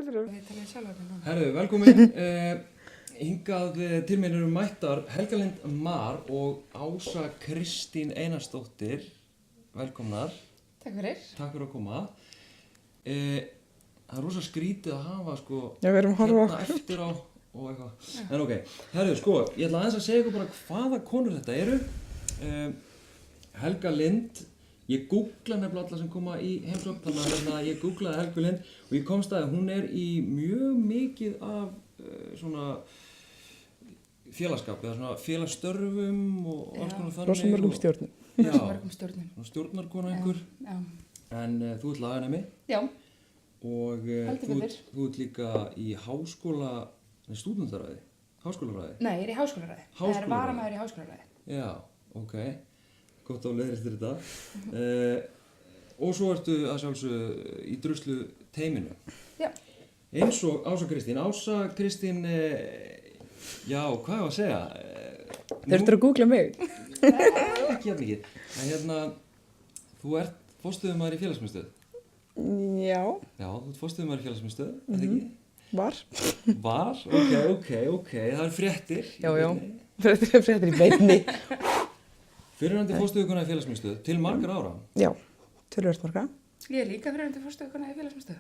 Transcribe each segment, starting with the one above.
fyrir. Herðu, velkomin. Hingað til mér eru mættar Helga Lind Mar og Ása Kristín Einarsdóttir. Velkomnar. Takk fyrir. Takk fyrir að koma. Það er rosa skrítið að hafa sko Já, við erum að horfa á hérna eftir á og eitthvað. En ok, herðu, sko, ég ætla aðeins að segja ykkur bara hvaða konur þetta eru. Helga Lind, ég googla nefnilega alla sem koma í heimsókn, þannig að ég googlaði Helgu Lind og ég komst að hún er í mjög mikið af svona félagskap eða svona félagsstörfum og alls konar þannig. Rosa mörgum stjórnum. Já, stjórnum. Stjórnarkona einhver. Já. En þú ert laganemi Já. og þú ert líka í stúdentaráði, háskólaráði. Nei, ég er í háskólaráði. Það er varamaður í háskólaráði. Já, ok. Gott á leiðristir þetta. Og svo ertu að sjálfsögðu í druslu teiminu. Já. Eins og Ása Kristín. Ása Kristín, já, hvað er að segja? Þurftur að googla mig? Ekki jafn mikið. En hérna, þú ert forstöðumaður í félagsmiðstöð. Já. Já, þú ert forstöðumaður í félagsmiðstöð, er þetta ekki? Var. Var? Ok. Það er fréttir. Já. Fréttir í beinni. Fyrrverandi forstöðukona í félagsmiðstöð til margar ára. Já, töluvert marga. Ég er líka fyrrverandi forstöðukona í félagsmiðstöð.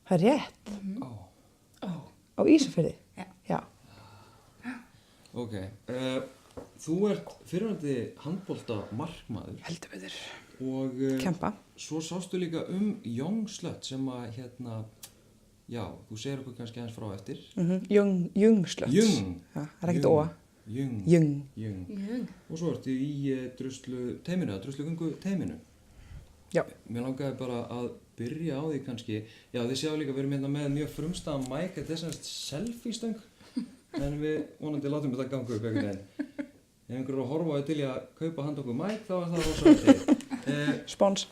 Það er rétt. Á Ísafirði? Já. Ok. Þú ert fyrrverandi handboltamarkmaður. Heldur betur. Og Kempa. svo sástu líka Young Slut sem að já, þú segir okkur kannski aðeins frá eftir. Young Sluts. Young. Já, það er ekkert óa. Young. Og svo ertu í druslu teiminu, druslugöngu teiminu. Já. Mér langaði bara að byrja á því kannski. Já, þið sjáu líka, við erum hérna með mjög frumstæðan mic, þetta er semst selfie-stöng. En við vonandi látum þetta ganga upp einhvern veginn. Ef einhver er að horfa og til í að kaupa handa okkur mic, þá er það rosa til. Spons.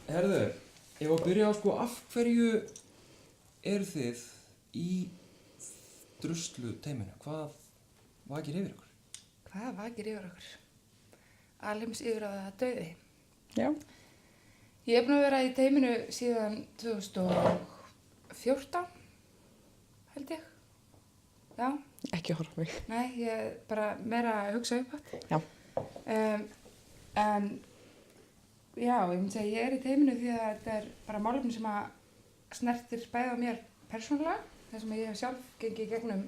Herðu, ég var að byrja á sko, af hverju eru þið í druslu teiminu? Hvað vakir yfir ykkur? Hvað vakir yfir okkur? Alheims yfir að dauði. Já. Ég er búin að vera í teiminu síðan 2014, held ég. Já. Ekki horfa mig. Nei, ég er bara meira að hugsa upp átt. Já. En já, ég myndi segja ég er í teiminu því að þetta er bara málefni sem að snertir bæði á mér persónulega, þar sem ég hef sjálf gengið í gegnum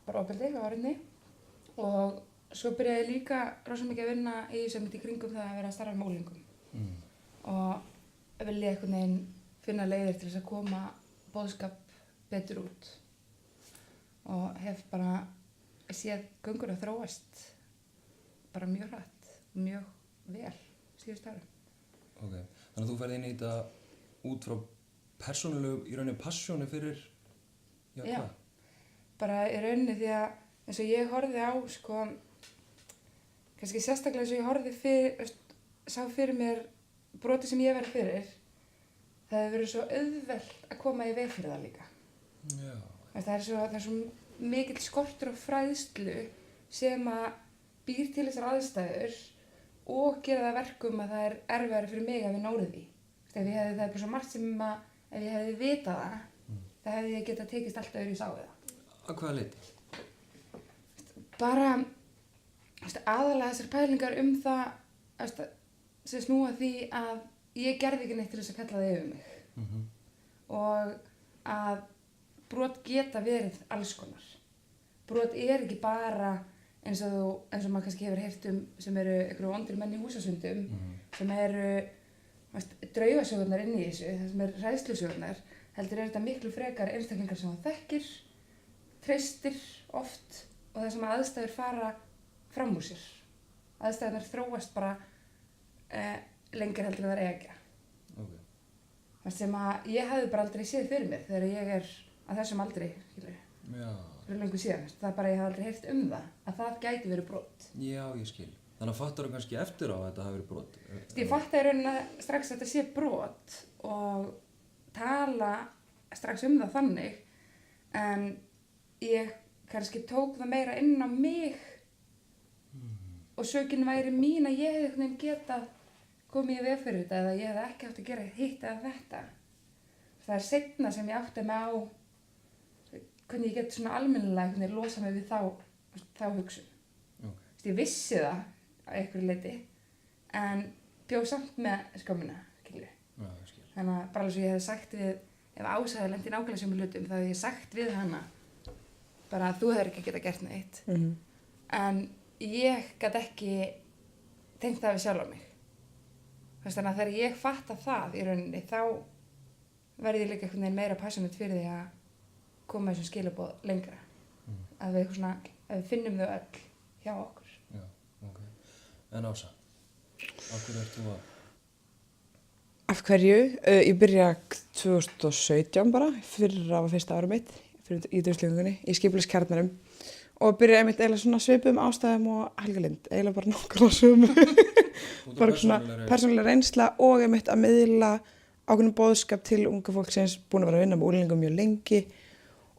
bara ofbeldi á árinni og svo byrjaði ég líka rosa mikið að vinna í sem í kringum það að vera að starfa með úlingum og vilja einhvern veginn finna leiðir til þess að koma boðskap betur út og hef bara séð gönguna þróast bara mjög hratt og mjög vel síðust árum. Ok, þannig að þú ferð inn í þetta út frá persónulegu í rauninni passjónu fyrir Já, bara í rauninni því að eins og ég horfði á sko kannski sérstaklega eins og ég horfði sá fyrir mér broti sem ég verið fyrir það hefur verið svo auðvelt að koma í veg fyrir það líka. Já. Það er svo mikill skortur á fræðslu sem að býr til þessar aðstæður og gera það verkum að það er erfiðara fyrir mig að við nórið því. Það er bara svo margt sem að ef ég hefði vitað það hefði ég getað tekist allt öðru í sáðu það. Að hvaða leyti? Bara aðalega þessar pælingar það sem snúa því að ég gerði ekki neitt til þess að kalla það yfir mig. Og að brot geta verið alls konar. Brot er ekki bara eins og maður kannski hefur heyrt sem eru einhverju vondir menn í húsasundum sem eru draugasögurnar inn í þessu, það sem er hræðslusögurnar, heldur er þetta miklu frekar einstaklingar sem það þekkir, treystir oft og það sem aðstæður fara fram úr sér. Aðstæðurnar þróast bara lengur heldur en það er ekki. Ok. Það sem að ég hefði bara aldrei séð fyrir mér þegar ég er að þessum aldri, skilur. Já. Fyrir löngu síðan, það er bara ég hef aldrei heyrt það, að það gæti verið brot. Já, ég skil. Þannig að fattar þú kannski eftir á að þetta hafi verið brot? Ég fatta í rauninni strax að þetta sé brot og tala strax það þannig, en ég kannski tók það meira inn á mig og sökin væri mín að ég hefði getað komið í veg fyrir þetta eða ég hefði ekki átt að gera hitt eða þetta. það er seinna sem ég átti mig á hvernig ég get svona almennilega hvernig ég losa mig við þá hugsun. Okay. Ég vissi það á einhverju leyti en bjóð samt með skömmina, skilju. Já, skil. Þannig að bara eins og ég hefði sagt við, ef Ása hefði lent í nákvæmlega sömu hlutum, þá hefði ég sagt við hana bara að þú hefur ekki getað gert neitt. En ég gat ekki tengt það við sjálf á mig. Þannig að þegar ég fatta það í rauninni, þá verði ég líka einhvern veginn meira passionate fyrir því að koma þessum skilaboð lengra. Að við finnum þau öll hjá okkur. Já, ok. En Ása, af hverju ert þú að... Af hverju? Ég byrja 2017 bara, fyrir að var fyrsta ára mitt í druslugöngunni, í skipulagskjarnanum og byrja einmitt eiginlega svona svipum ástæðum og Helga Lind, eiginlega bara nákvæmlega sömu. Bara svona persónulega reynsla og einmitt að miðla ákveðnum boðskap til unga fólksins, búin að vera að vinna með úlingum mjög lengi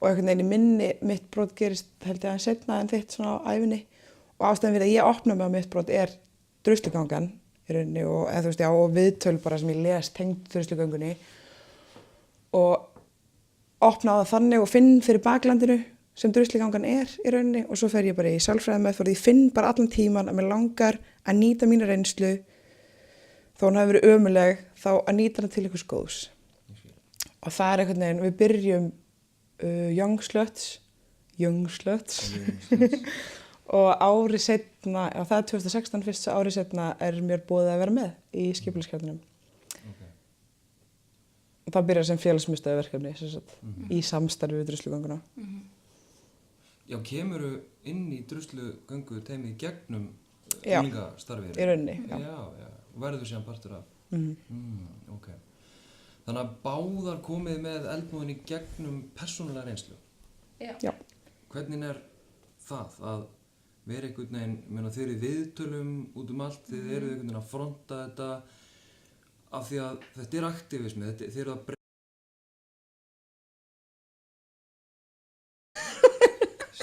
og einhvern veginn í minni mitt brot gerist held ég aðeins seinna en þitt svona á ævinni og ástæðan fyrir að ég opna mig á mitt brot er druslugangan í rauninni og, eða, þú veist, já, og viðtöl bara sem ég les tengd druslugöngunni og opna á það þannig og finn fyrir baklandinu sem druslugangan er í rauninni og svo fer ég bara í sálfræðimeðferð og ég finn bara allan tíman að mér langar að nýta mína reynslu þó hún hafi verið ömuleg þá að nýta hana til einhvers góðs. Og það er einhvern veginn, við byrjum Young Sluts og ári seinna, já það er 2016 fyrst, ári seinna er mér boðið að vera með í skipulagskjarnanum. Okay. Og það byrjar sem félagsmiðstöðverkefni í samstarfi við druslugönguna. Já, kemurðu inn í druslugöngu teymið gegnum Já, unglingastarfið? í rauninni, já. Já, verður síðan partur af. Ok. Þannig að báðar komið með eldmóðin í gegnum persónulega reynslu. Já. Hvernig er það að vera einhvern veginn, meina þeir eru í viðtölum út allt, þið eru einhvern veginn að fronta þetta af því að þetta er aktivismi, þið eru að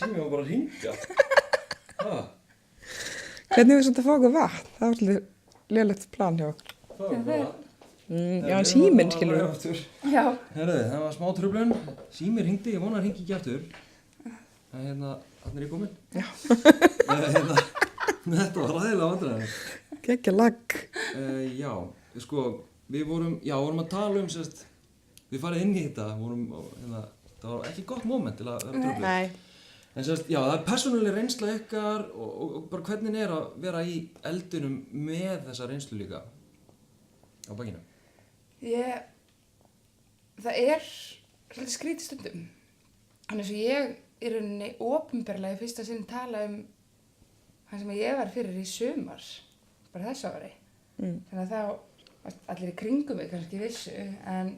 Sími var bara að hringja. Hvernig við svona að fá okkur vatn? Það var svolítið lélegt plan hjá okkur. Það var bara... Já, en síminn skilur við. Já. Herðu, það var smá truflun. Sími hringdi, ég vona að hringi ekki aftur. En hérna, þarna er ég komin. Já. Þetta var ræðilega vandræðilegt. Gekkja lag. Já, sko, við vorum að tala sérst, við farið inn í þetta, það var ekki gott moment til að vera truflun. Nei. En sérst, já, það er persónuleg reynsla ykkar og bara hvernig er að vera í eldinum með þessa reynslu líka á bakinu? Það er svolítið skrítið stundum. Þannig að ég í rauninni opinberlega í fyrsta sinn tala það sem ég var fyrir í sumar, bara þessu ári. Þannig að þá allir í kringum mig kannski vissu, en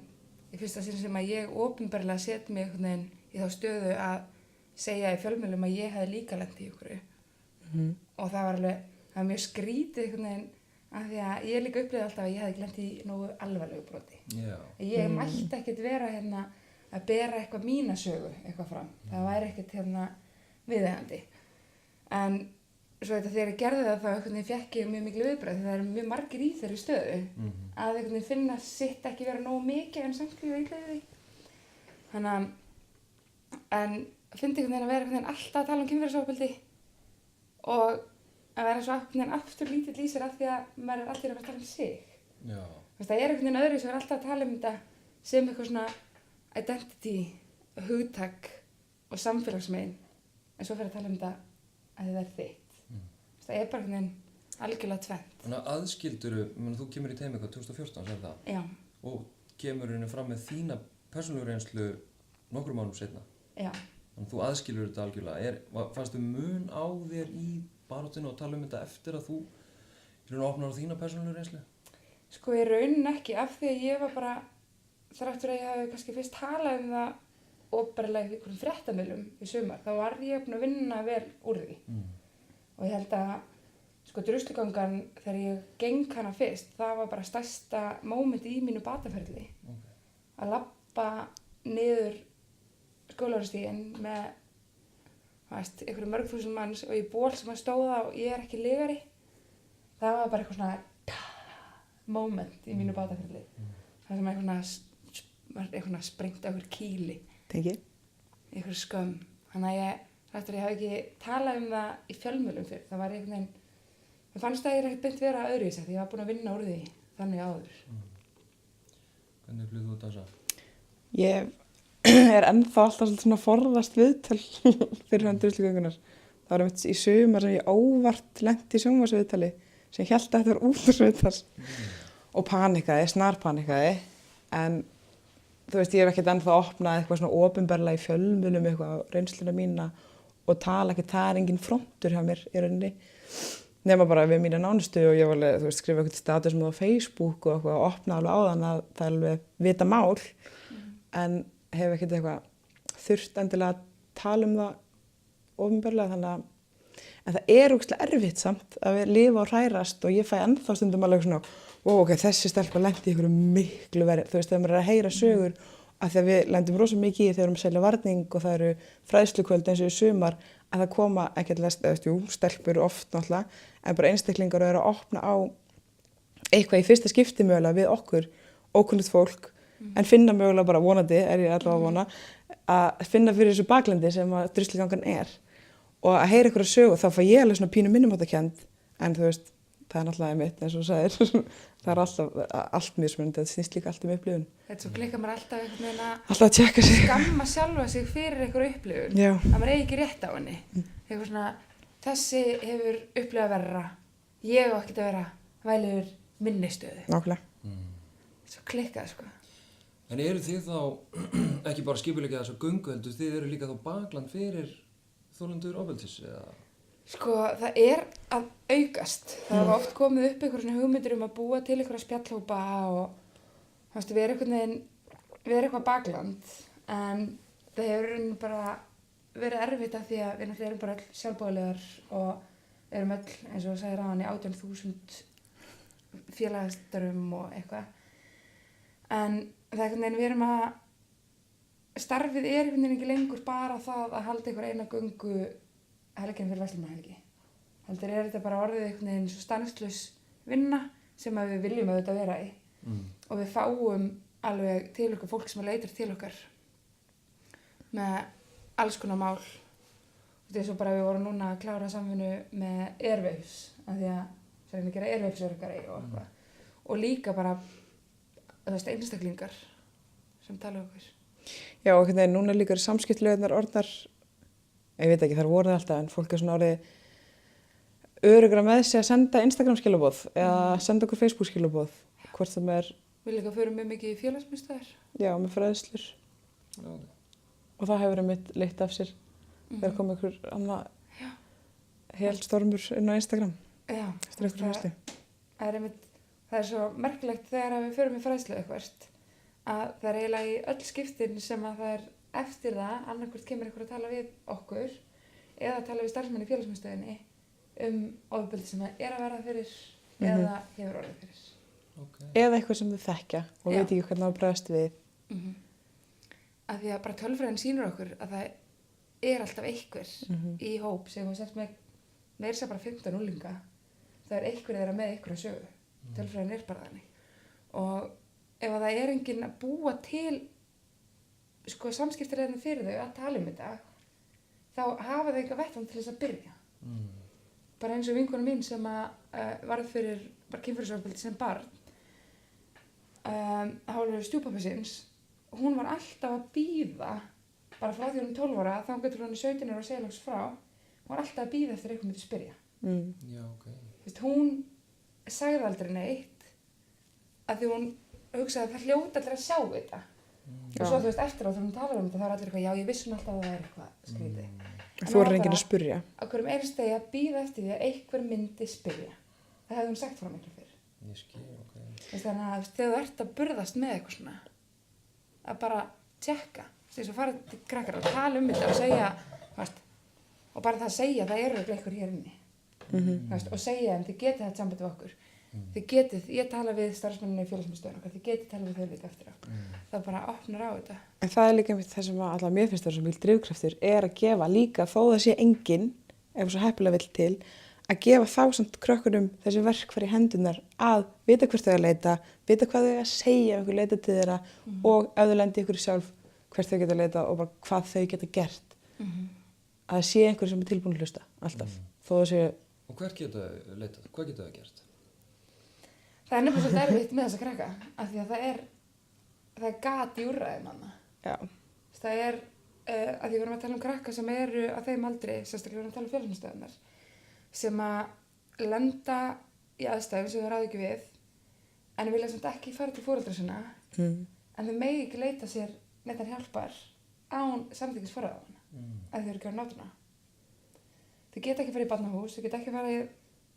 í fyrsta sinn sem að ég opinberlega set mig einhvern veginn í þá stöðu að segja í fjölmiðlum að ég hefði líka lent í ykkur. Og það var mjög skrítið einhvern veginn af því að ég líka upplifði alltaf að ég hefði lent í nógu alvarlegu broti. Já. Ég mætti ekkert vera að bera eitthvað mína sögu eitthvað fram. Það væri ekkert viðeigandi. En svo þetta þegar ég gerði það þá einhvern veginn fékk ég mjög miklu viðbrögð því það eru mjög margir í þeirri stöðu að einhvern veginn finna sitt ekki vera nógu mikið en samt ekki veitlega því. Þannig að fyndi einhvern veginn að vera einhvern veginn alltaf að tala um kynferðisofbeldi og að vera svo einhvern veginn aftur lítill í sér af því að maður er allir að vera að tala um sig. Já. Það er einhvern veginn öðru sem er alltaf að tala um þetta sem eitthvað svona identity, hugtak og samfélagsmein en svo fyrir að tala um þetta að það er þitt. Það er bara einhvern veginn algjörlega tvennt. Þannig að aðskilduru, þú kemur í teimi eitthvað 2014, sagði það? Já. Og kemur henni fram með þína persónulegu reynslu nokkrum mánuðum seinna? Já. Þannig að þú aðskilur þetta algjörlega. Fannstu mun á þér í baráttinu og tala um þetta eftir að þú opnar á þína persónulegu reynslu? Sko ég raunin ekki af því að ég var bara þrátt fyrir að ég hafi kannski fyrst talað um það opinberlega í einhverjum fréttamiðlum í sumar. Þá var ég búin að vinna vel úr því. Og ég held að sko druslugangan þegar ég geng hana fyrst, það var bara stærsta moment í mínu bataferli. Að labba niður skólaárastíginn með einhverjum mörg þúsund manns og í ból sem að stóða og ég er ekki lygari. Það var bara eitthvað svona moment í mínu bataferli. Það sem eitthvað svona maður eitthvað sprengt á einhver kýli, Tengi. einhver skömm. Þannig að ég hafi ekki talað um það í fjölmiðlum fyrr. Það var einhvern veginn, mér fannst að ég ekkert beint vera öðruvísi, því ég var búin að vinna úr því þannig áður. Hvernig upplifðu þú þetta? Ég er ennþá alltaf svolítið svona forðast viðtöl fyrir hann druslugöngunar. Það var einmitt í sumar sem ég óvart lenti í sjónvarpsviðtali sem hélt að þetta var útvarpsviðtal og panikaði, snarpanikaði. En þú veist, ég hef ekkert ennþá opnað eitthvað svona opinberlega í fjölmiðlum eitthvað á reynsluna mína og tala ekki, það er engin frontur hjá mér í rauninni. Nema bara við mína nánustu og ég var alveg, þú veist, skrifa eitthvað status á Facebook og eitthvað og opna alveg á þann að það er alveg vita mál en hef ekkert eitthvað þurft endilega að tala um það opinberlega þannig að en það er ógeðslega erfitt samt að við lifa og hrærast og ég fæ ennþá stundum alveg svona ok, þessi stelpa lendi í einhverju miklu verið, þú veist, þegar maður er að heyra sögur af því að við lendum rosa mikið í þegar við erum að selja varning og það eru fræðslukvöld eins og í sumar að það koma ekkert stelpur oft náttúrulega, en bara einstaklingar eru að opna á eitthvað í fyrsta skipti mögulega við okkur, ókunnugt fólk, en finna mögulega bara vonandi, er ég allavega að vona, að finna fyrir þessu baklendi sem að druslugangan er. Og að heyra ykkur að sögu, þá fæ ég alveg svona pínu minnumáttakend, en þú veist, það er náttúrulega mitt eins og þú sagðir, það er allt mismunandi, það snýst líka allt upplifun. Þetta svo klikkar maður alltaf einhvern veginn Alltaf að tjekka sig. Skamma sjálfa sig fyrir einhver upplifun, Já. að maður eigi ekki rétt á henni. Eitthvað svona, þessi hefur upplifað verra, ég á ekkert að vera væliður minni stöðu. Nákvæmlega. Svo klikkað, sko. En eru þið þá ekki bara skipulegja þess að göngu heldur, þið eru líka þá bakland fyrir þolendur ofbeldis eða? Sko, það er að aukast. Það hafa oft komið upp einhver svona hugmyndir að búa til einhverja spjallhópa og þú veist, við erum eitthvað bakland, en það hefur bara verið erfitt af því að við náttúrulega erum bara öll sjálfboðaliðar og erum öll, eins og sagði ráðan, í 18.000 félagsstörfum og eitthvað. En það er einhvern veginn, við erum að starfið er einhvern veginn ekki lengur bara það að halda einhver eina göngu helgin fyrir verslunarhelgi. Heldur er þetta bara orðið einhvern veginn svo stanslaus vinna sem að við viljum auðvitað vera í. Og við fáum alveg til okkar fólk sem leitar til okkar með alls konar mál. Þetta er svo bara við vorum núna að klára samvinnu með Airwaves, af því að það er að gera Airwaves-örgari og eitthvað. Og líka bara, þú veist, einstaklingar sem tala okkur. Já, og hvernig núna líka eru samskiptlöðunar orðnar, ég veit ekki, þar voru það alltaf, en fólk er svona orðið örugra með sig að senda Instagram-skilaboð eða senda okkur Facebook-skilaboð, hvort það með Við líka förum mjög mikið í félagsmiðstöðar. já, með fræðslur. Já. Og það hefur einmitt leitt af sér þegar kom einhver annað helstormur inn á Instagram. Já. Eftir einhverju fræðslu. Það er svo merkilegt þegar við förum í fræðslu eitthvað að það er eiginlega í öll skiptin sem að það er eftir það, annarkvort kemur einhver að tala við okkur eða að tala við starfsmenn í félagsmiðstöðinni ofbeldi sem það er að verða fyrir eða hefur orðið fyrir. Okay. Eða eitthvað sem þau þekkja og Já. veit ekki hvernig það bregðast við. Af því að bara tölfræðin sýnir okkur að það er alltaf einhver í hóp sem við sett með meira sér bara 15 úlinga. Það er einhver þeirra með einhverja sögu. Tölfræðin er bara þannig. Og ef það er enginn að búa til sko samskiptilegðin fyrir þau að tala um þetta, þá hafa þau eitthvað vettvang til þess að byrja. Bara eins og vinkona mín sem að varð fyrir bara kynferðisofbeldi sem barn, hálfur stjúpappa síns, hún var alltaf að bíða, bara frá því hún 12 ára, þangað til hún 17 ára og segja langs frá, hún var alltaf að bíða eftir eitthvað myndi spyrja. Já, ok. Vist, hún sagði aldrei neitt, að því hún hugsaði að það hljóta allir að sjá þetta. Og svo þú veist, eftir á þegar hún talar um þetta, þá er allir eitthvað, já, ég vissi alltaf að það er eitthvað skrítið. Þú er enginn að spyrja. Á hverjum einstegi að bíða eftir því að einhver myndi spyrja. Það hefði hún sagt frá miklu fyrr. Ég skil, ok. Þannig að þegar þú ert að burðast með eitthvað svona, að bara tjekka. Þess að fara til krakkar og tala um þetta og segja, veist, og bara það að segja, það eru eitthvað hér inni. Veist, og segja þeim, þið getið þetta samband við okkur. Þið getið, ég tala við starfsmennina í félagsmiðstöðinni okkar, þið getið tala við þau líka eftir á. Það bara opnar á þetta. En það er líka það sem alltaf mér finnst það sem vil drifkraftur er að gefa líka þó það sé enginn, ef svo heppilega vill til, að gefa þá samt krökkunum þessi verkfæri í hendunar að vita hvert þau að leita, vita hvað þau að segja ef einhver leita til þeirra og ef þau lendi ykkur sjálf hvert þau geta leita og bara hvað þau geta gert. Að það sé einhver sem er tilbúin að hlusta, alltaf. Þó það sé... Og hvert geta þau leitað? Hvað geta þau gert? Það er nefnilega svolítið erfitt með þessa krakka, af því að það er gat í úrræðum hana. Já. Það er, að því við vorum að tala um krakka sem eru að þeim aldri, sérstaklega við vorum að tala um félagsmiðstöðvarnar, sem að lenda í aðstæðum sem þau ráðu ekki við, en vilja samt ekki fara til foreldra sinna, en þau megi ekki leita sér neitt hjálpar án samþykkis forráðamanna, að þau eru ekki á nótuna. Þau geta ekki farið í barnahús, þau geta ekki farið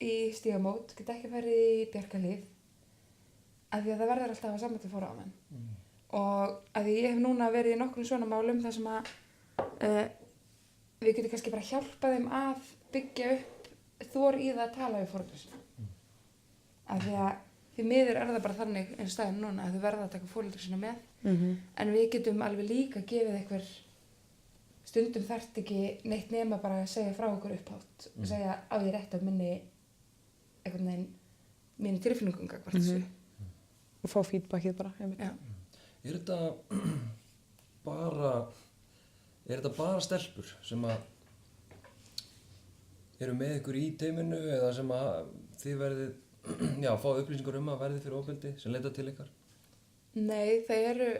í stígamót, geta ekki farið í bjargarlíf, af því að það verður alltaf að samþykja til forráðamenn. Og af því ég hef núna verið í nokkrum svona málum þar sem að við getum kannski bara hjálpað þeim að byggja upp þor í það að tala við foreldra sína. Af því að því miður er það bara þannig eins og staðan núna að þau verða að taka foreldra sína með, en við getum alveg líka gefið einhver stundum þarft ekki neitt nema bara að segja frá okkur upphátt og segja á ég rétt af minni einhvern veginn mínu tilfinningum gagnvart þessu. Og fá feedbackið bara. Já. Er þetta bara stelpur sem að eru með ykkur í teyminu eða sem að þið verðið, fá upplýsingar að verðið fyrir ofbeldi sem leita til ykkar? Nei, það eru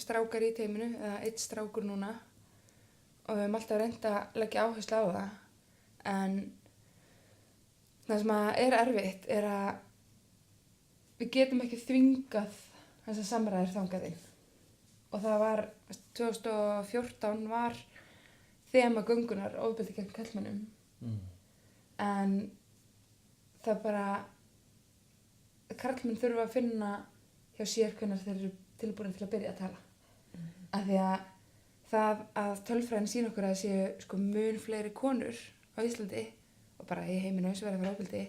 strákar í teyminu, eða einn strákur núna og við höfum alltaf reynt að leggja áherslu á það, en það sem að er erfitt er að við getum ekki þvingað þessar samræður þangað inn. Og það var, 2014 var þema göngunar ofbeldi gegn karlmönnum. En það bara, karlmenn þurfa að finna hjá sér hvenær þeir eru tilbúin til að byrja að tala. Af því að það að tölfræðin sýna okkur að það séu sko mun fleiri konur á Íslandi og bara í heiminum sem verða fyrir ofbeldi,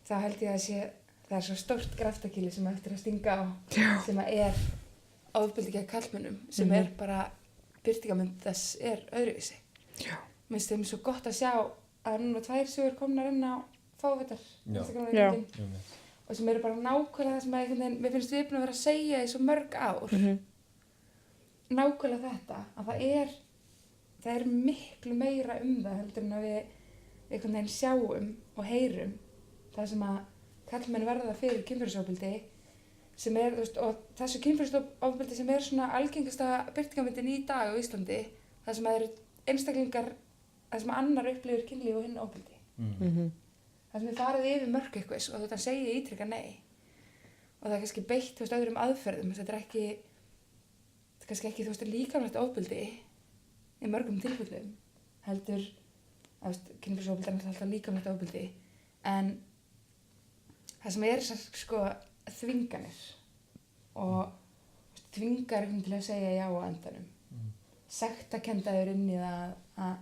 þá held ég að það er svo stórt graftakýli sem eftir að stinga á, sem að er ofbeldi gegn karlmönnum, sem er bara birtingarmynd þess er öðruvísi. Mér finnst þeim svo gott að sjá að núna 2 sögur komnar inn á fávitar og sem eru bara nákvæmlega það sem að mér finnst við búin að vera að segja í svo mörg ár. Nákvæmlega þetta, að það er miklu meira það heldur en að við einhvern veginn sjáum og heyrum það sem að karlmenn verða fyrir kynferðisofbeldi sem er, og þessu kynferðisofbeldi sem er svona algengasta birtingarmyndin í dag á Íslandi, það sem að eru einstaklingar, það sem annar upplifir kynlíf og hinn ofbeldi. Það sem er farið yfir mörk eitthvað og þetta segir ítrekka nei. Og það er kannski beitt öðrum aðferðum, þetta er kannski ekki líkamlegt ofbeldi í mörgum tilfellum, heldur, kynferðisofbeldi er alltaf líkamlegt ofbeldi, en það sem er sko þvinganir og þvingar einhvern til að segja já á endanum. Sektarkenndaður inn í það að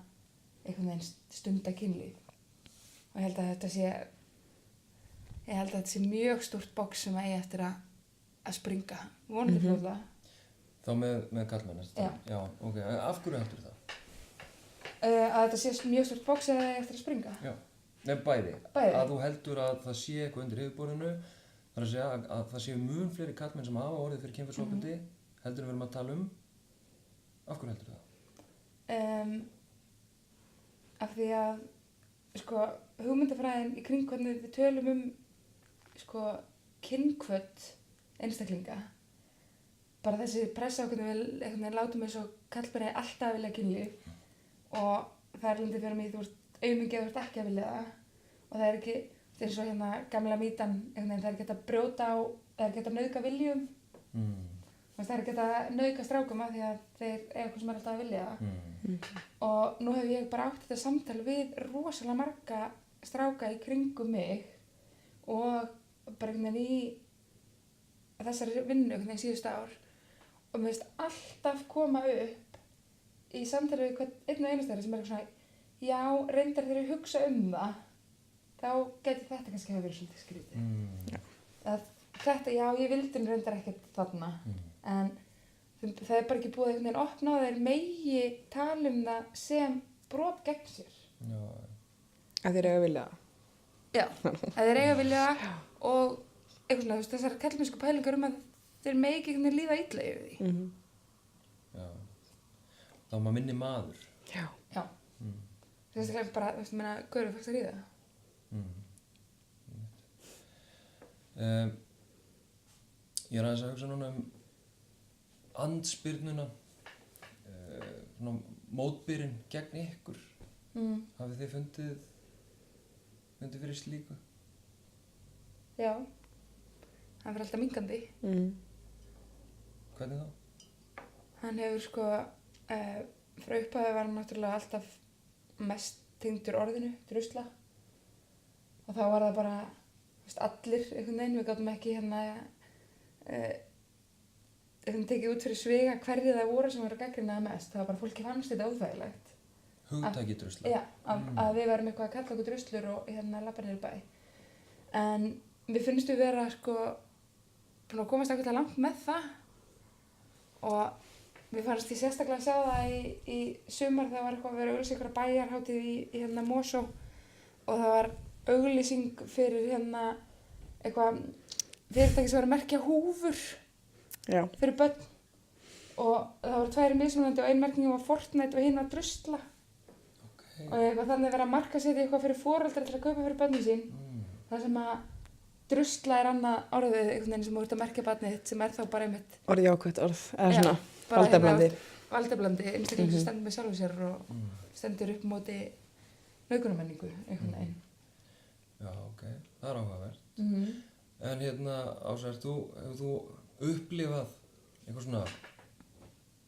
einhvern veginn stunda kynlíf. Og ég held að þetta sé mjög stórt box sem eigi eftir að springa. Vonandi fljótlega. Þá með karlmenn? Já, ok. Af hverju heldur það? Að þetta sé mjög stórt box sem eigi eftir að springa. Já. Nei, bæði. Að þú heldur að það sé eitthvað undir yfirborðinu, þar að segja að það séu mun fleiri karlmenn sem hafa orðið fyrir kynferðisofbeldi, heldur við erum að tala um. Af hverju heldur það? Af því að, hugmyndafræðin í kring hvernig við tölum kynhvöt einstaklinga, bara þessi pressa á hvernig við látum eins og karlmenn er alltaf að vilja kynlíf og það er lundið fyrir mig þú auðmikið þú ert ekki að vilja það og það er ekki, þetta er svo gamla mítan, það er ekki að brjóta á, það er ekki að nauðga viljum, það er ekki að nauðga strákum af því að þeir eitthvað sem er alltaf að vilja það. Og nú hef ég bara átt þetta samtal við rosalega marga stráka í kringum mig og bara í þessari vinnu síðustu ár og mér finnst alltaf koma upp í samtali við einn og einastæri sem er svona já, reyndar þegar ég hugsa það, þá geti þetta kannski hafa verið svolítið skrítið. Þetta, já, ég vildi reyndar ekkert þarna, en það er bara ekki búið einhvern veginn að opna og þeir megi tala það sem brot gegn sér. Að þeir eiga að vilja það. Já, að þeir eiga vilja og eitthvað svona, þú veist, þessar kallmennsku pælingar að þeir megi ekki einhvern veginn líða illa yfir því. Já. Þá er maður minni maður. Já. Já. Þess að bara, þú veist, meina, gaurið fækst að ríða. Ég er aðeins að hugsa núna andspyrnuna, svona mótbyrinn gegn ykkur. Hafið þið fundið fyrir slíku? Já. Það fyrir alltaf minkandi. Hvernig þá? Hann hefur sko, frá upphafi var hann náttúrulega alltaf mest tengdur orðinu, drusla. Og þá var það bara, þú veist, allir einhvern veginn, við gátum ekki tekið út fyrir sviga hverju það voru sem voru að gagnrýna það mest. Það var bara fólki fannst þetta óþægilegt. Hugtakið drusla? Já, að við varum eitthvað að kalla okkur druslur og labba niður í bæ. En við finnst við vera sko búin að komast ákveðlega langt með það og við fannst því sérstaklega að sjá það í sumar þegar var eitthvað að vera auglýsing ykkur bæjarhátíð í Mosó og það var auglýsing fyrir eitthvað fyrirtæki sem var að merkja húfur fyrir börn og það voru 2 mismunandi og ein merking var Fortnite og hinn var drusla. Okay. Og eitthvað þannig að vera að markasetja eitthvað fyrir foreldrar til að kaupa fyrir börnin sín. Það sem að drusla er annað orðið einhvern veginn sem þú ert að merkja barnið þitt sem er þá bara einmitt Orðið jákvætt orð, eða svona valdablandi. Valdablandi, einstaklega sem stendur með sjálfum sér og stendur upp móti nauðgunarmenningu einhvern veginn. Já, ok, það er áhugavert. En Ása, hefur þú upplifað eitthvað svona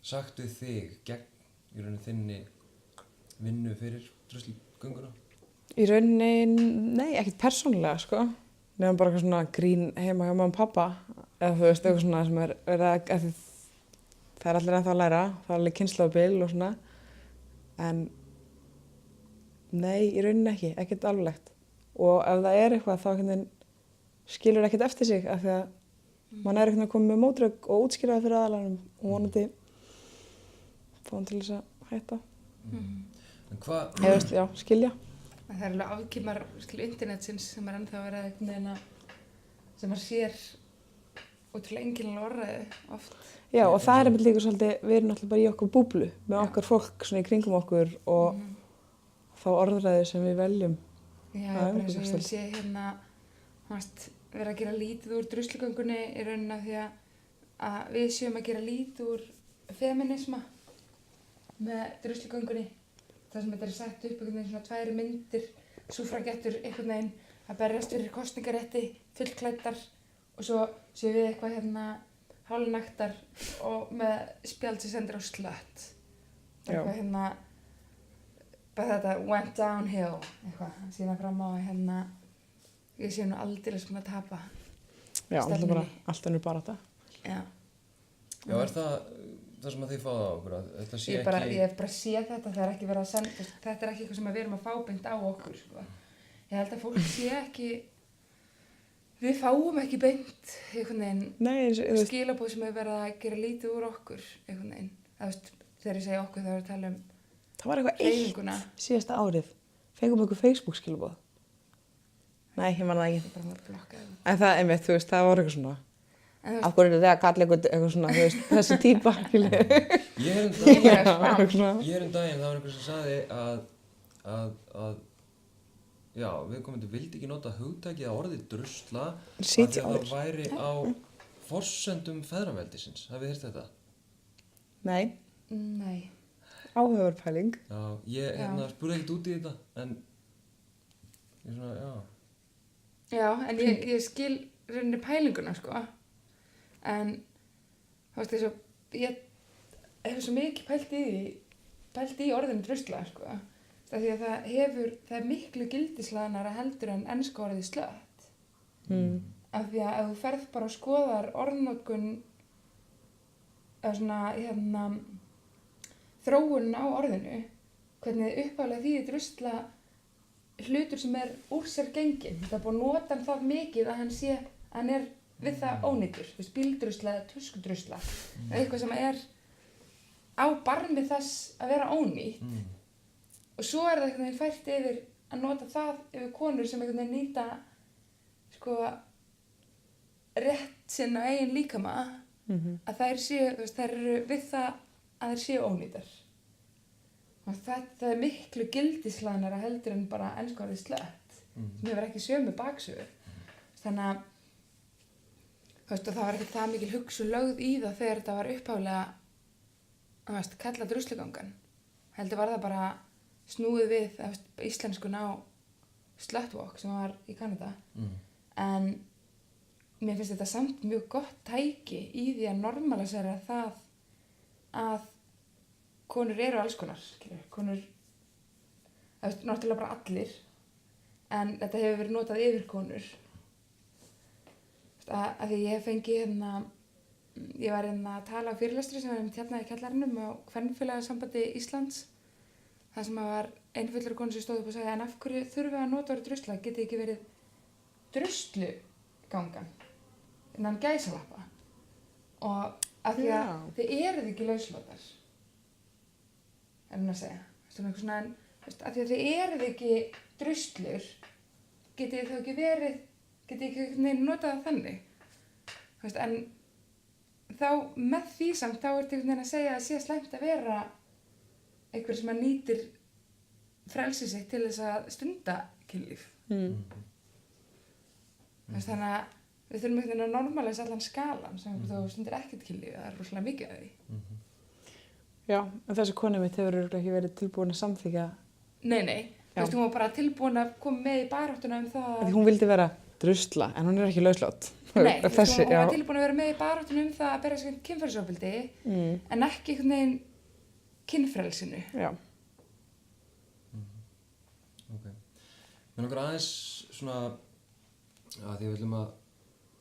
sagt við þig gegn í rauninni þinni vinnu fyrir druslugönguna? Í rauninni, nei, ekkert persónulega, sko. Nefnum bara eitthvað svona grín heima hjá mamma og pappa. Eða þú veist, eitthvað svona sem það er allir ennþá að læra. Það er alveg kynslóðabil og svona. En nei, í rauninni ekki, ekkert alvarlegt. Og ef það er eitthvað þá skilur ekkert eftir sig af því að mann er eitthvað að koma með mótrök og útskýra það fyrir aðalanum og vonandi fá hann til þess að hætta. En hvað? Eða veist, já, skilja. Það er alveg afkýmar internetsins sem er ennþá verið einhvern veginn sem maður sér ótrúlega einkennilega orðræðu oft. Já, og það er einmitt líka svolítið, við erum náttúrulega bara í okkur búblu með okkar fólk svona í kringum okkur og þá orðræðu sem við veljum. Já, bara eins og ég sé vera að gera lítið úr druslugöngunni í rauninni af því að við séum að gera lítið úr feminisma með druslugöngunni. Það sem þetta er sett upp einhvern veginn svona 2 myndir, súffragettur einhvern veginn að berjast fyrir kosningarétti, fullklæddar og svo séum við eitthvað hálfnaktar og með spjald sem sendir á slött. Eitthvað bara þetta went downhill eitthvað, síðan fram á ég sé nú aldrei sem að tapa. Já, allt önnur barátta. Já. Já, er það sem að þið fáðu á okkur að þetta sé Ég hef bara séð þetta, það er ekki verið að senda, þetta er ekki eitthvað sem við erum að fá beint á okkur, sko. Ég held að fólk sé ekki, við fáum ekki beint, einhvern veginn, skilaboð sem hefur verið að gera lítið úr okkur, einhvern veginn. Það veist, þegar ég segja okkur þá er að tala um það var eitthvað síðasta árið, fengum okkur Facebook skilaboð. Nei, ég man það ekki. Bara með blokkaði. En það, einmitt, þú veist, það var eitthvað svona. Af hverju er þetta að kalla eitthvað svona, þú veist, þessi típa. Ég er daginn, það var einhver sem sagði að já, viðkomandi vildi ekki nota hugtakið að orðið drusla af því að það væri á forsendum feðraveldisins. Hafið þið heyrt þetta? Nei. Áhugaverð pæling. Já, ég spurði ekkert út í þetta, en ég svona, já. Já, en ég skil rauninni pælinguna, sko. En, þú veist, ég hef svo mikið pælt í orðinu drusla, sko. Því að það er miklu gildislaganara heldur en enska orðið slött. Af því að ef þú ferð bara og skoðar orðnotkun eða svona, þróunin á orðinu, hvernig upphaflega þýðir drusla hlutur sem er úr sér genginn. Það er búið að nota hann það mikið að hann er við það ónýtur. Þú veist, bíldrusla eða tuskudrusla. Eitthvað sem er á barmi þess að vera ónýtt. Og svo er það einhvern veginn fært yfir að nota það yfir konur sem einhvern veginn nýta sko rétt sinn á eigin líkama að þær séu, þú veist, þær eru við það að þær séu ónýtar. Og það er miklu gildishlaðnara heldur en bara enska orðið slött sem hefur ekki sömu baksögu. Þannig að þú veist, og það var ekkert það mikil hugsun lögð í það þegar þetta var upphaflega, þú veist, kallað druslugangan. Heldur var það bara snúið við, þú veist, íslenskun á slutwalk sem var í Kanada. En mér finnst þetta samt mjög gott tæki í því að normalisera það að konur eru alls konar, skilur. Konur, þú veist, náttúrulega bara allir, en þetta hefur verið notað yfir konur. Að því ég fengi ég var að tala á fyrirlestri sem var hérna í kjallaranum á Kvenfélagasambandi Íslands. Það sem var ein fullur konu sem stóð upp og sagði, en af hverju þurfum við að nota orðið drusla? Geti ekki verið druslugangan innan gæsalappa? Og af því að þið eruð ekki lauslotar, er hún að segja. Svona, af því að þið eruð ekki druslur, getið þið þá ekki verið, getið ekki notað það þannig. Þú veist, en þá með því samt þá er þetta að segja að sé slæmt að vera einhver sem að nýtir frelsi sitt til þess að stunda kynlíf. Þannig að við þurfum einhvern veginn að normalisa allan skalan sem þú stundir ekkert kynlíf, það er rosalega mikið af því. Já, en þessi konu mitt hefur örugglega ekki verið tilbúin að samþykkja. Nei. Þú veist, hún var bara tilbúin að koma með í baráttuna það. Því hún vildi vera drusla, en hún er ekki lauslát. Nei, hún var tilbúin að vera með í baráttuna það að bera sig kynferðisofbeldi, en ekki einhvern veginn kynfrelsinu. Já. Ok. Mér langar aðeins svona, að því við viljum að,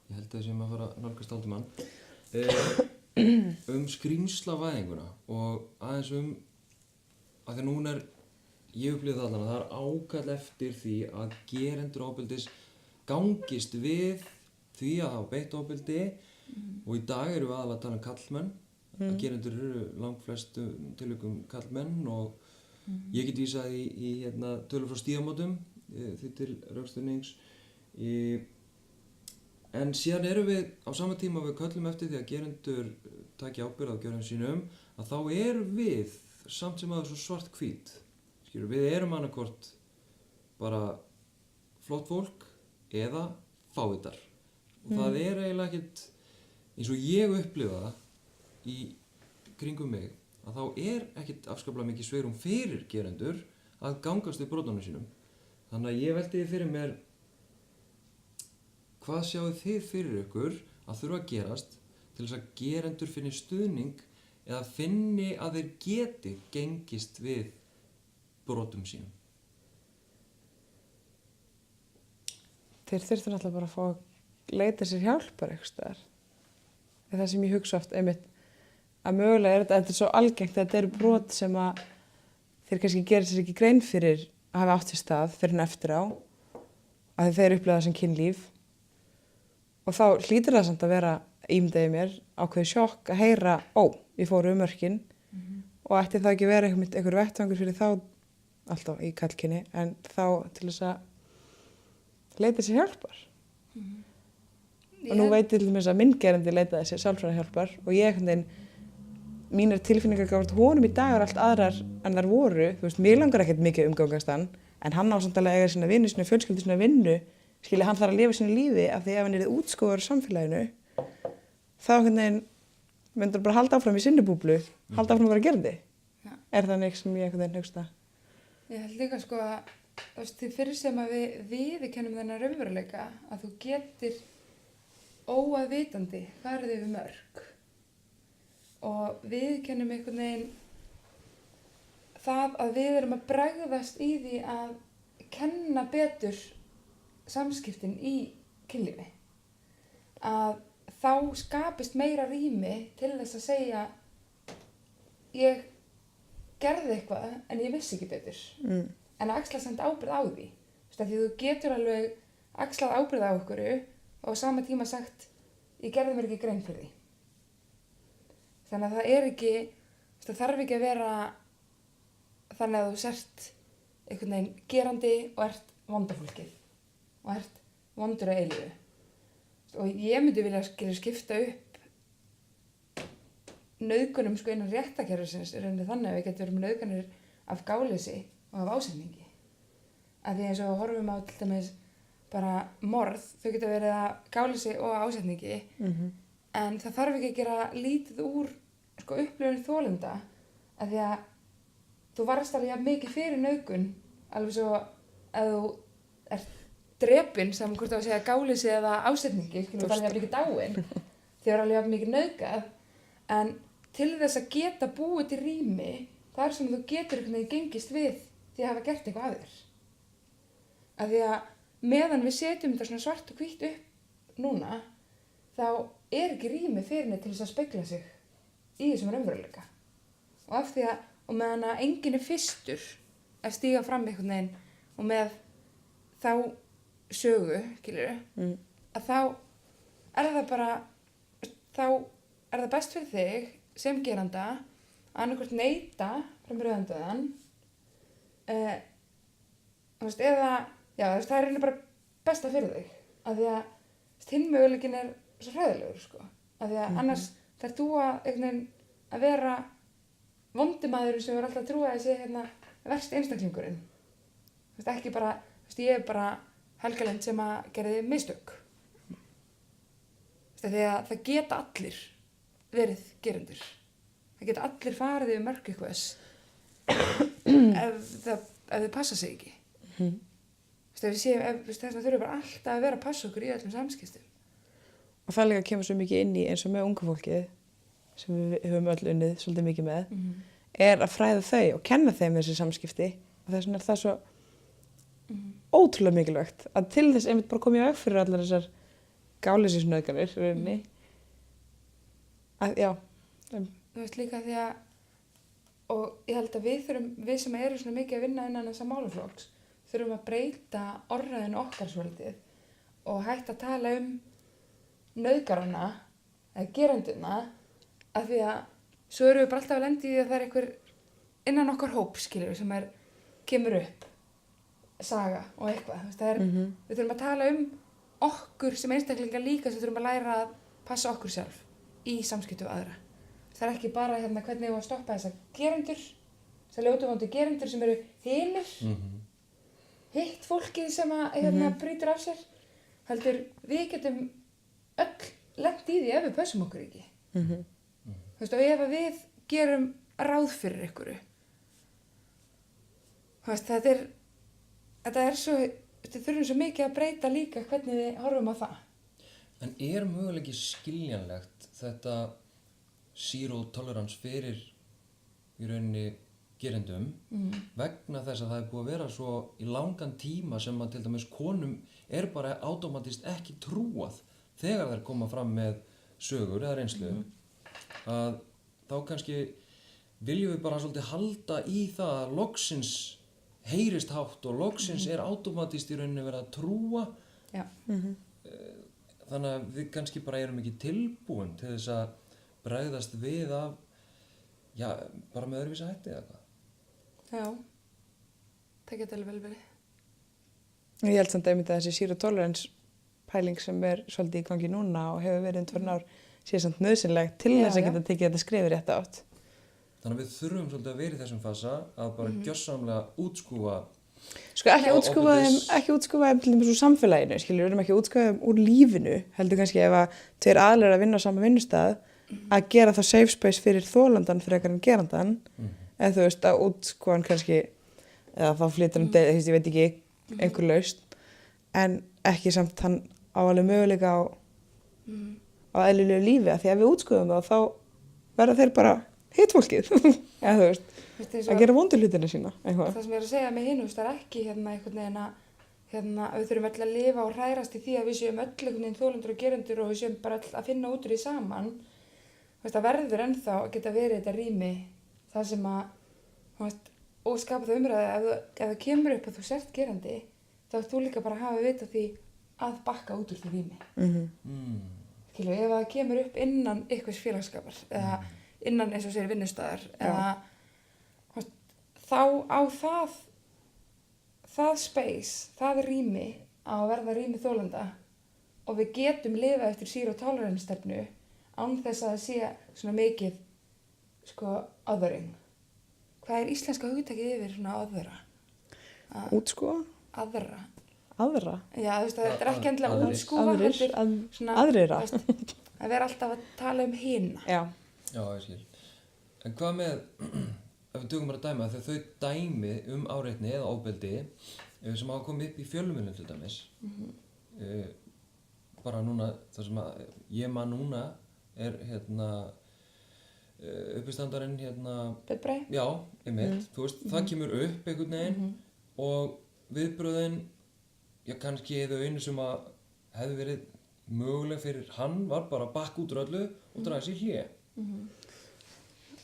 ég held að við séum að fara að nálgast áldumann, skrýmslavæðinguna og aðeins að því núna ég upplifði það allan að það er ákall eftir því að gerendur ofbeldis gangist við því að hafa beitt ofbeldi og í dag erum við aðalega að tala um karlmenn. Að gerendur eru langflestu tilvikum karlmenn og ég get vísað í tölur frá Stígamótum því til rökstuðnings. En síðan erum við á sama tíma við köllum eftir því að gerendur taki ábyrgð á gjörðum sínum að þá erum við samt sem aður svo svart hvít. Við erum annarkvort bara flott fólk eða fávitar. Og það er eiginlega ekkert, eins og ég upplifa það í kringum mig, að þá er ekkert afskaplega mikið svigrúm fyrir gerendur að gangast við brotunum sínum. Þannig að ég velti því fyrir mér, hvað sjáu þið fyrir ykkur að þurfa að gerast til þess að gerendur finni stuðning eða finni að þeir geti gengist við brotum sínum? Þeir þurftu náttúrulega bara að fá að leita sér hjálpar einhvers staðar. Það sem ég hugsa oft einmitt að mögulega þetta er svo algengt að þetta eru brot sem að þeir kannski gerir sér ekki grein fyrir að hafa átt sér stað fyrir en eftir á að þeir upplifa það sem kynlíf og þá hlýtur það samt að vera ímyndaði mér ákveðið sjokk að heyra ég fór mörkin og ætti það ekki vera einhver vettvangur fyrir þá alltaf í kallkyni en þá til þess að leita sér hjálpar. Og nú veit ég til dæmis að minn gerandi leitaði sér sálfræði hjálpar og ég mínar tilfinningar gátt honum í dag eru allt aðrar en þær voru. Þú veist, mér langar ekkert mikið umgangast hann en hann á samt alveg að eiga sína vinnu, sína fjölskyldu, sína vinnu. Skilja, hann þarf að lifa sínu lífi af því ef hann útskóður samfélaginu þá myndur bara halda áfram í sinni búblu, halda áfram að vera gerandi. Já. Er það neitt sem ég hugsta? Ég held líka sko að því fyrir sem að við kennum þennan raunveruleika að þú getur óaðvitandi farið yfir mörk og við kennum einhvern veginn það að við erum að bregðast í því að kenna betur samskiptin í kynlífi að þá skapist meira rými til þess að segja ég gerði eitthvað en ég vissi ekki betur en að axla samt ábyrgð á því því þú getur alveg axlað ábyrgð á okkur og á sama tíma sagt ég gerði mér ekki grein fyrir því þannig að það er ekki það þarf ekki að vera þannig að þú sért einhvern veginn gerandi og ert vondafólkið og ert vondur að eilífu. Og ég myndi vilja skipta upp nauðgunum sko innan réttakerfisins í rauninni þannig að við getum verið með nauðganir af gáleysi og af ásetningi. Af því eins og horfum á til dæmis bara morð, þau geta verið að gáleysi og ásetningi, en það þarf ekki að gera lítið úr sko upplifun þolenda af því að þú varst alveg jafn mikið fyrir nauðgun, alveg svo að þú ert drepinn saman hvort það að segja gáleysi eða ásetningi, skilur bara jafn mikið dáin, því það er alveg jafn mikið nauðgað, en til þess að geta búið til rými, það er sem þú getur einhvern veginn gengist við því að hafa gert eitthvað að þér. Af því að meðan við setjum þetta svona svart og hvítt upp núna, þá er ekki rými fyrir neitt til þess að spegla sig í þessum raunveruleika. Og af því að, og meðan að enginn er fyrstur að stíga fram einhvern veginn og með þá sögu, skilurðu, að þá er það bara, þá er það best fyrir þig sem geranda að annarkvort neita fram í rauðandauðan, eða, já, það er bara besta fyrir þig, af því að hinn möguleikin er svo hræðilegur, sko, af því að annars þarf þú að vera vondimaður sem er alltaf að trúa að þessi verst einstaklingurinn. Ekki bara, ég er bara Helga Lind sem að gerði mistök. Því að það geta allir verið gerendur. Það geta allir farið yfir mörk eitthvað ef þau passa sig ekki. Þess vegna þurfum bara alltaf að vera að passa okkur í öllum samskiptum. Og það líka kemur svo mikið inn í eins og með unga fólkið sem við höfum öll unnið svolítið mikið með, er að fræða þau og kenna þeim þessi samskipti og þess vegna er það svo ótrúlega mikilvægt að til þess einmitt bara komið í veg fyrir allar þessar gáleysisnauðganir í rauninni. Já. Þú veist líka því að, og ég held að við sem eru svona mikið að vinna innan þessa málaflokks, þurfum að breyta orðræðinu okkar svolítið og hætta að tala nauðgarana eða gerenduna, af því að svo erum við bara alltaf að lenda í því að það er einhver innan okkar hóp, skilur, sem kemur upp saga og eitthvað. Við þurfum að tala okkur sem einstaklingar líka sem þurfum að læra að passa okkur sjálf í samskiptum við aðra. Það er ekki bara hvernig við að stoppa þessa gerendur, þessa ljótuvondu gerendur sem eru hinir, hitt fólkið sem brýtur af sér, heldur við getum öll lent í því ef við pössum okkur ekki. Þú veist, og ef við gerum ráð fyrir einhverju, þú veist, þetta er svo, við þurfum svo mikið að breyta líka hvernig við horfum á það. En er mögulega ekki skiljanlegt þetta zero tolerance fyrir í rauninni gerendum vegna þess að það er búið að vera svo í langan tíma sem að til dæmis konum er bara átómatist ekki trúað þegar þær koma fram með sögur eða reynslu að þá kannski viljum við bara svolítið halda í það að loksins heyrist hátt og loksins er átómatist í rauninni verið að trúa. Já. Þannig að við kannski bara erum ekki tilbúin til þess að bregðast við af, já, bara með öðruvísi hætti eða hvað. Já, það geti alveg vel verið. Ég held samt einmitt að þessi zero tolerance pæling sem er svolítið í gangi núna og hefur verið undanfarin ár sé samt nauðsynlegt til þess að geta tekið þetta skref í rétta átt. Þannig að við þurfum svolítið að vera í þessum fasa að bara gjörsamlega útskúfa. Sko ekki útskúfa þeim til dæmis úr samfélaginu, skilur, við erum ekki að útskúfa þeim úr lífinu, heldur kannski ef að tveir aðilar að vinna á sama vinnustað að gera það safe space fyrir þolandan frekar en gerandan, eða þú veist að útskúfa hann kannski, eða þá flytur hann, ég veit ekki, einhver lausn, en ekki samt hann á alveg möguleika á eðlilegu lífi, af því að við útskúfum það þá verða þeir bara hitt fólkið, eða þú veist, að gera vondu hlutina sína, eitthvað. Það sem ég er að segja með hinn, það er ekki einhvern veginn að við þurfum öll að lifa og hrærast í því að við séum öll einhvern veginn þolendur og gerendur og við séum bara öll að finna út úr því saman. Það verður ennþá að geta verið þetta rými, það sem að, og skapa það umræði, ef það kemur upp að þú sért gerandi, þá ert þú líka bara að hafa vita því að bakka út úr því rými. Skilu, ef það kemur upp innan einhvers félagsskapar, eða innan eins og sér vinnustæðar, eða þá á það það space, það rými á að verða rými þolanda og við getum lifað eftir zero tolerance stefnu án þess að það sé svona mikið sko othering. Hvað íslenska hugtakið yfir svona othera? Útskúfa? Aðra. Aðra? Já, þú veist, þetta ekki endilega Aðrir. útskúfa, heldur svona, Aðrira? þú veist, að vera alltaf að tala um hina. Já. Já, ég skil. En hvað með, ef við tökum bara dæma, þegar þau dæmi áreitni eða ofbeldi sem hafa komið upp í fjölmiðlum til dæmis, bara núna, það sem að ég man núna uppistandarinn Bedbrei? já, einmitt, þú veist, það kemur upp einhvern veginn og viðbröðin, já kannski þau einu sem að hefði verið möguleg fyrir hann var bara að bakka út úr öllu og draga sér hlé.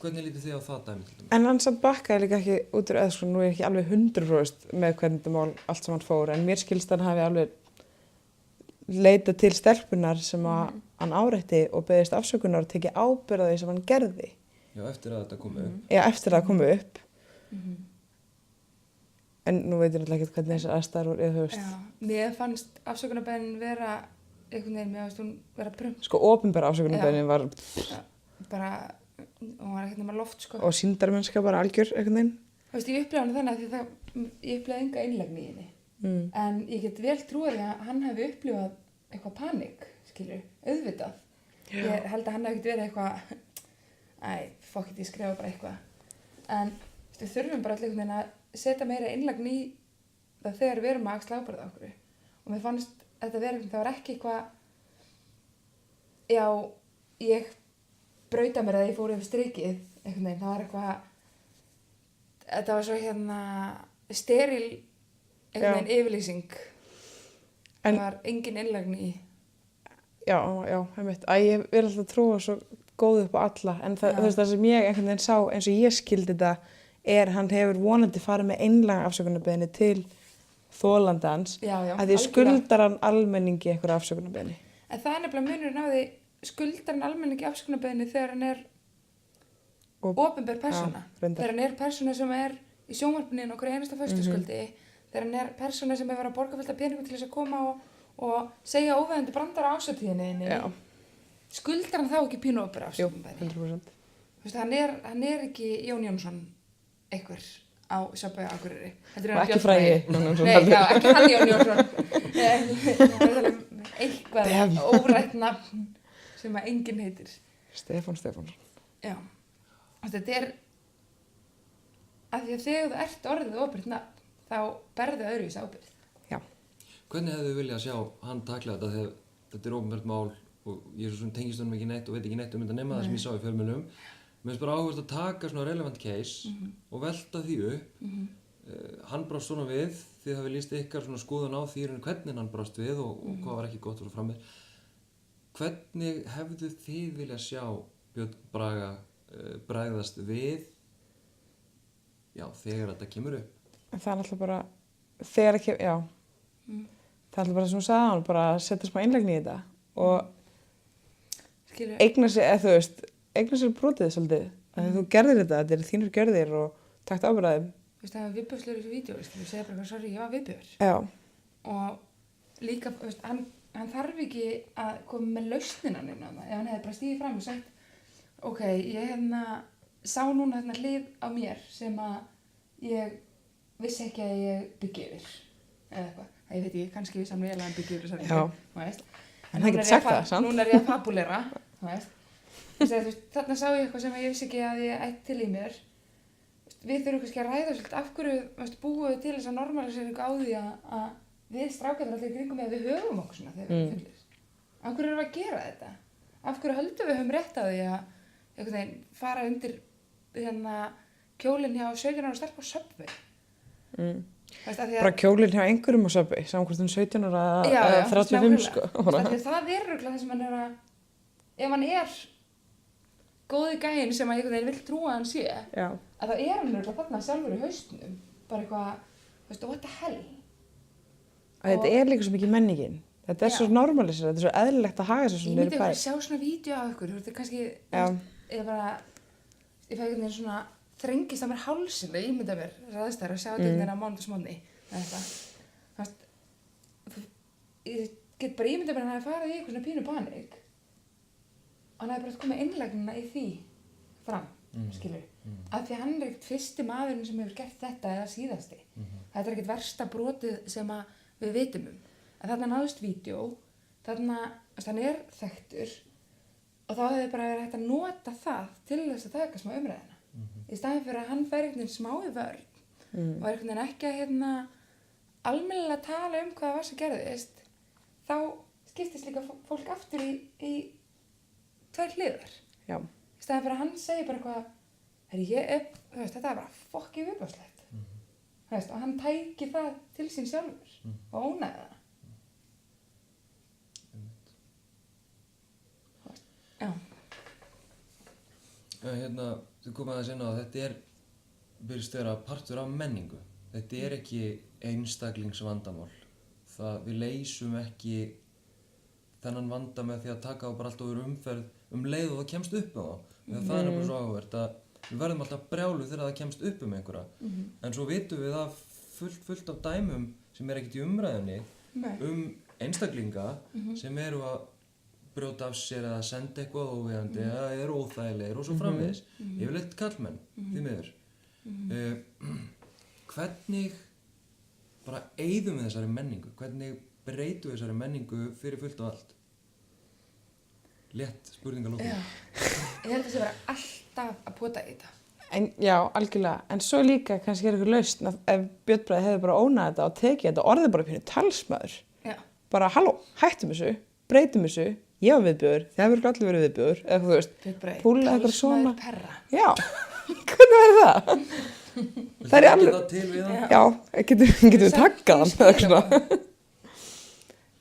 Hvernig lítið þið á það dæmi til dæmis? En hann samt bakkaði líka ekki út úr eða sko, nú er ekki alveg 100% með hvernig þetta mál allt sem hann fór, en mér skilst hann hafi alveg leitað til stelpunar sem að hann áreitti og beðist afsökunar og tekið ábyrgð á því sem hann gerði. Já, eftir að þetta kom upp. Já, eftir að það komu upp. En nú veit ég náttúrulega ekki hvernig þessar aðstæður voru, eða þú veist. Já, mér fannst afsökunarbeiðnin vera einhvern veginn, mér fannst hún vera prump. Sko, opinbera afsökunarbeiðnin var Bara, hún var ekkert nema loft, sko. og sýndarmennska bara algjör einhvern veginn. Þú veist, ég upplifði hann þannig að því ég upplifði enga innlegni í henni. En ég get vel trúið að hann hefði upplifað eitthvað panik, skilur, auðvitað. Já. Ég held að hann hefði ekkert verið eitthvað, fuck it, ég skrifa bara eitthvað. En þú veist, við þurfum bara allir einhvern veginn að setja meira innlegni í það þegar við erum að axla ábyrgð á okkur. Og mér fannst þetta verið, það var ekki eitthvað, já, ég brauta mér að ég fór yfir strikið, einhvern veginn, það var eitthvað, þetta var svo steril, einhvern veginn yfirlýsing. En- Það var engin innlegni í. Já, einmitt. Ég vil alltaf trúa svo góð upp á alla, en það, þú veist, það sem ég einhvern veginn sá, eins og ég skildi þetta, hann hefur vonandi farið með einlæga afsökunarbeiðni til þolandans, Já, að því algjörlega. skuldar hann almenningi einhverja afsökunarbeiðni. En það er nefnilega munurinn á því skuldar hann almenningi afsökunarbeiðni þegar hann er Og- opinber persóna. Já, reyndar. Þegar hann er persóna sem er í sjónvarpinu okkur einasta föstudagskvöldi, þegar hann er persóna sem er verið að borga fullt af peningum til þess að koma og segja óveðandi brandara á ásatíðinni, Já, skuldar hann þá ekki pínu opinber jú, afsökunarbeiðni? 100%. Þú veist, hann er ekki Jón Jónsson einhver á Subway á Akureyri. Heldur Og hann ekki Björn Frægi. Bragi. Nei, já, ekki hann Jón Jónsson. Eitthvað Damn. órætt nafn sem að enginn heitir. Stefán. Já. Þetta er að því að þegar þú ert orðið opinbert nafn, þá berðu öðruvísi ábyrgð. Já. Hvernig hefðu viljað sjá hann takla þetta þegar þetta er opinbert mál og ég er svo tengist honum ekki neitt og veit ekki neitt um þetta nema það sem ég sá í fjölmiðlum. Mér finnst bara áhugavert að taka svona relevant case og velta því upp. Hann brást svona við, þið hafið lýst ykkar svona skoðun á því hvernig hann brást við og hvað var ekki gott og svo frammeir. Hvernig hefðu þið viljað sjá Björn Braga bregðast við þegar þetta kemur upp? En það er alltaf bara, þegar ekki, já. Það er alltaf bara sem hún sagði hann, bara að setja smá innlegni í þetta og Skilur, eigna sér brotið svolítið. Að þú gerðir þetta er þínur gerðir og takt ábyrgðaðum. þú veist, það var viðbjóðslegur í þessu vídeo, þú segir bara, sorry, ég var viðbjóður. Já, Og líka, þú veist, hann þarf ekki að koma með lausnina neina það. Ef hann hefði bara stíðið fram og sagt, ok, ég sá núna hlið á mér sem að ég vissi ekki að ég byggi yfir. Eða eitthvað. Það ég veit ekki, kannski vissi hann vel að hann byggi yfir þessari. Já. Þú veist. En hann getur sagt það, sant? Núna er ég að fabulera, þú veist. Þú veist, þarna sá ég eitthvað sem ég vissi ekki að ég ætti til í mér. Við þurfum kannski að ræða svolítið af hverju búum við til þess að normaliseringu á því að við strákarnir allir í kringum með að við höfum okkur svona þegar við erum fullir. Af hverju erum við að gera þetta? Af hverju höldum við höfum rétt á því að einhvern veginn fara undir kjólinn hjá 17 ára stelpa á Subway? Veist, að því að bara kjólinn hjá einhverjum á Subway, saman hvort 17 ára eða 35 sko. Það er örugglega það sem hann er að, ef hann er góði gæinn sem að einhvern veginn vill trúa að hann sé, Já. að það er hann örugglega þarna sjálfur í hausnum, bara eitthvað, þú veist, what the hell? Að þetta er líka svo mikið menningin. Þetta er Já. svo normalisir, þetta er svo eðlilegt að haga sér Ég svona myndi niður í bara bæ. sjá svona vídeo af ykkur, þú veist, kannski, Já. ég fæ einhvern veginn svona þrengist að mér hálsinn, ég mynda mér ræðist þær að sjá þetta einhvern veginn á mánudagsmorgni. Þetta. Þú veist, ég get bara ímyndað mér að hann hafi farið í eitthvað svona pínu panik. Og hann hafi bara komið innlagnina í því fram, skilur. Af því að hann ekkert fyrsti maðurinn sem hefur gert þetta eða síðasti. Þetta ekkert versta brotið sem að við vitum En þarna náðist vídeo, þarna, hann þekktur og þá hefði bara verið hægt að nota það til þess að taka smá umræðina. Í staðinn fyrir að hann fær einhvern veginn smá í vörn og einhvern veginn ekki að almennilega tala hvað var sem gerðist, þá skiptist líka fólk aftur í tvær hliðar. Já. Í staðinn fyrir að hann segir bara þetta er bara fokkið viðbjóðslegt. Og hann tæki það til sín sjálfur og ónæði það. Já. Þú kom aðeins inn á að þetta virðist vera partur af menningu. Þetta ekki einstaklingsvandamál. Við leysum ekki þennan vanda með því að taka á bara allt over umferð leið og það kemst upp á það. Það er bara svo áhugavert að við verðum alltaf brjáluð þegar það kemst upp einhverja. En svo vitum við að fullt af dæmum sem ekkert í umræðunni einstaklinga sem eru að brjóta af sér eða senda eitthvað óviðandi eða eru óþægilegir og svo framvegis. Yfirleitt karlmenn, því miður. Hvernig bara eyðum við þessari menningu? Hvernig breytum við þessari menningu fyrir fullt og allt? Létt spurningalókum. Ég held að það sé bara alltaf að pota í þetta. Já, algjörlega. En svo líka kannski eitthvað lausn að ef Björn Bragi hefði bara ónað þetta og tekið þetta orðið bara pínu talsmaður. Já. Bara, halló, hættum þessu, breytum þessu, ég var viðbjóður, þið hefur allir verið viðbjóður, eða þú veist, púla eitthvað svona. Talsmaður perra. Já, hvernig verður það? Það er alveg... það til við það? Já, getum við takkað hann eða svona.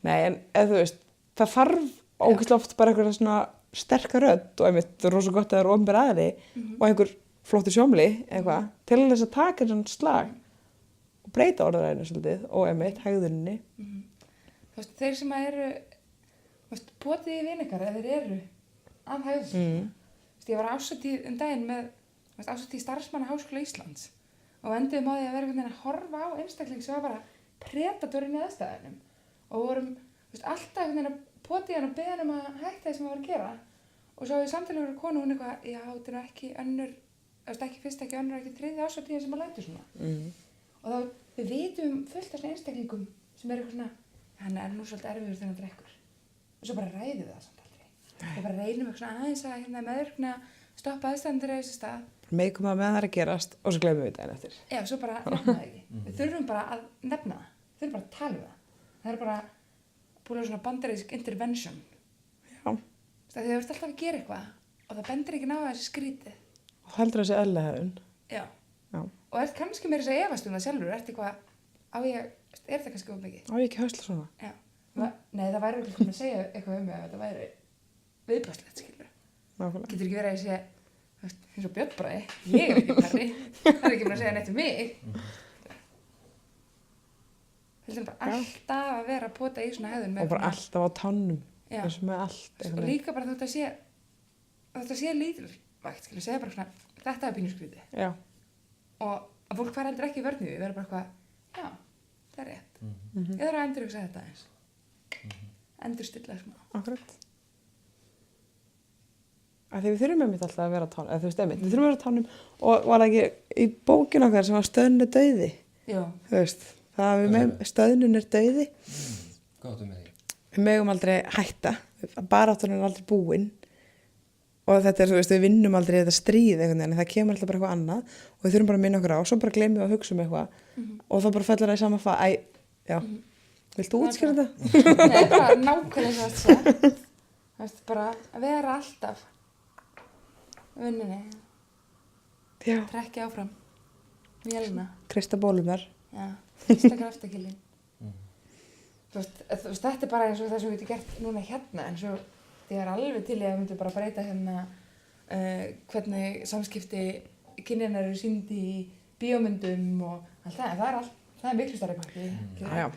Nei, en eða þú veist, það þarf ógeðslega oft bara eitthvað svona sterka rödd og einmitt rosa gott að það eru opinber aðili og einhver flottur sjómli eitthvað til þess að taka einn svona slag og breyta orðaræðinu svolítið og einmitt hegðuninni. Þú veist, þeir sem eru potið í vinikar eða þeir eru að hegðun. Ég var ásatíð daginn með ásatíð starfsmanna Háskóla Íslands og endiðum á því að vera einhvern veginn að horfa á einstakling sem var bara predatorinn í aðstæðunum og vorum alltaf einhvern veginn að potið hann og beða hann að hætta það sem hann var að gera og svo við samtalið voru konu og hún eitthvað, já, þetta er ekki önnur, ekki fyrst, ekki önnur, ekki þriðja ásatíðin sem hann lætur svona. Og þá við vitum fullt af svona einstaklingum sem eitthvað svona, hann nú svolítið erfiður þegar hann drekkur. Og svo bara ræðum við það samt aldrei. Við bara reynum eitthvað svona aðeins að meðvirkna stoppa aðstæðandir á þessu stað. Meikum að meðan það að gerast og svo glemum við þetta eftir. Já, svo bara nefna það ekki. Við þurfum bara að nefna það. Við þurfum bara að tala um það. Það bara búið svona bandarísk intervention. Já. Þegar þú ert alltaf að gera eitthvað og það bendir ekki ná að þessi skrítið. Og heldur þessi eðlilega hegðun. Já. Og ert kannski meira þess að efast það sjálfur. Ert eitthvað, er það kannski of mikið? Á ég ekki hösla svona? Já. Nei, það væri ekki að segja eitthvað mig að þetta væri viðbjóðslegt, skilur. Nákvæmlega. Getur ekki verið að segja, eins og Björn Bragi, ég ekki perri, það ekki bara að segja neitt um mig. Þetta bara alltaf að vera að pota í svona hegðun. Og bara alltaf á tánum. Já. Eins og með allt. Og líka bara þetta sé lítilvægt, skilur, segja bara svona, þetta er pínuskrítið. Já. Og að fólk fara endur ekki í vörn við, vera bara eitthvað, já, það er rétt. Ég þarf að endurhugsa þetta aðeins. Endurstilla smá. Akkurat. Af því við þurfum einmitt alltaf að vera á tánum, eða þú veist einmitt, við þurfum að vera á tánum og var það ekki í bókinu okkar sem var stöðnun er dauði? Já. Þú veist, það við stöðnun er dauði. Hvað áttu með því? Við megum aldrei hætta, baráttan er aldrei búin og þetta þú veist, við vinnum aldrei þetta stríð einhvern veginn, það kemur alltaf bara eitthvað annað og við þurfum bara að minna okkur á, svo bara gleymum við að hugsa eitthvað og þá bara fellur það í sama já. Viltu útskýra þetta? Nei, bara nákvæmlega eins og þetta. Það er bara að vera alltaf vinninni. Já. Trekki áfram. Vélina. Kreista bólurnar. Já. Fyrsta kraftakilin. Þú veist, þetta er bara eins og það sem við getum gert núna hérna, en svo ég er alveg til í að við myndum bara breyta hvernig samskipti kynjanna eru sýnd í bíómyndum og allt það. Það er miklu stærri pakki. Já.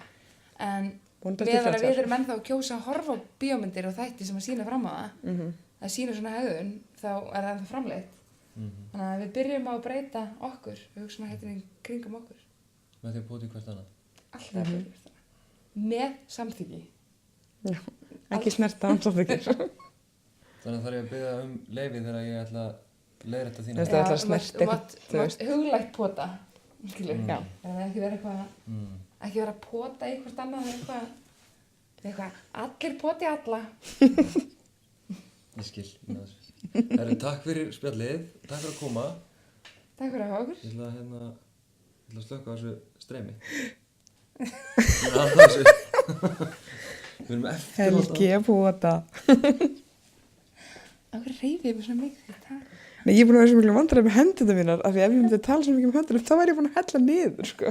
En meðan við erum ennþá að kjósa að horfa á bíómyndir og þætti sem að sýna fram á það, að sýna svona hegðun, þá er það ennþá framleitt. Þannig að við byrjum á að breyta okkur, við hugsaum að heitin í kringum okkur. Með því að bóti hvert annað? alltaf að byrja það. Með samþyggi. Já, ekki snerta án samþykkis. Þannig þarf ég að biðja leyfi þegar ég ætla að leiðrétta þína. Þú veist, það ætla að snerta eitthvað, þú veist. Huglægt pota, skilur. Já. Það er ekki vera eitthvað, ekki vera að pota í hvort annað eitthvað, allir poti alla. Ég skil, Herru, takk fyrir spjallið, takk fyrir að koma. Takk fyrir að hafa okkur. Ég ætla að slökka á þessu streymi. Ég er alltaf þessu. Við erum eftir Helgi að pota. Akkur reyfið ég mig svona mikið í dag. Nei, ég er búin að vera svo miklu vandræði með hendurna mínar af því ef ég myndi að tala svo mikið um hendurna þá væri ég búin að hella niður, sko.